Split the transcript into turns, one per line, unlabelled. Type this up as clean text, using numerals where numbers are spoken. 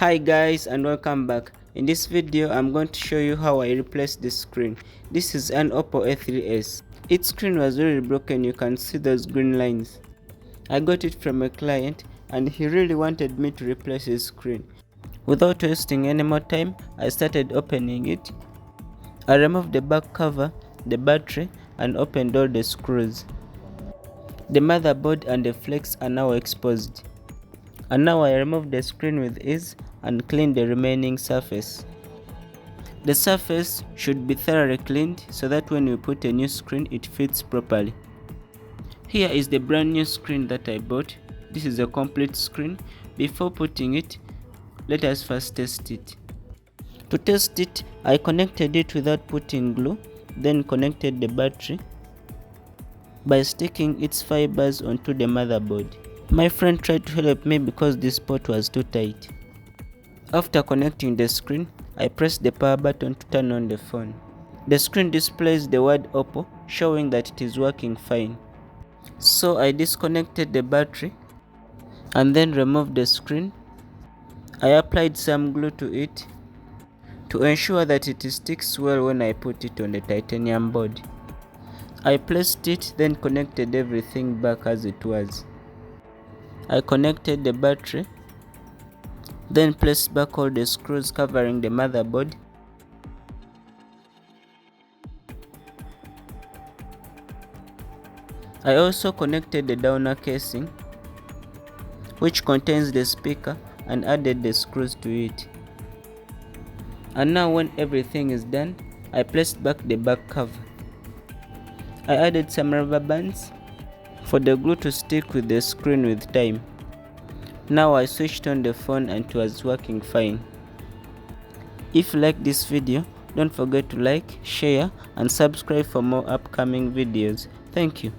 Hi guys and welcome back. In this video I'm going to show you how I replaced the screen. This is an oppo a3s. Its screen was really broken, you can see those green lines. I got it from a client and he really wanted me to replace his screen. Without wasting any more time, I started opening it. I removed the back cover, the battery and opened all the screws. The motherboard and the flex are now exposed. And now I remove the screen with ease and clean the remaining surface. The surface should be thoroughly cleaned so that when you put a new screen it fits properly. Here is the brand new screen that I bought. This is a complete screen. Before putting it, let us first test it. To test it, I connected it without putting glue, then connected the battery by sticking its fibers onto the motherboard. My friend tried to help me because this port was too tight. After connecting the screen, I pressed the power button to turn on the phone. The screen displays the word oppo, showing that it is working fine. So I disconnected the battery and then removed the screen. I applied some glue to it to ensure that it sticks well when I put it on the titanium board. I placed it, then connected everything back as it was. I connected the battery, then placed back all the screws covering the motherboard. I also connected the downer casing, which contains the speaker, and added the screws to it. And now when everything is done, I placed back the back cover. I added some rubber bands for the glue to stick with the screen with time. Now I switched on the phone and it was working fine. If you like this video, don't forget to like, share and subscribe for more upcoming videos. Thank you.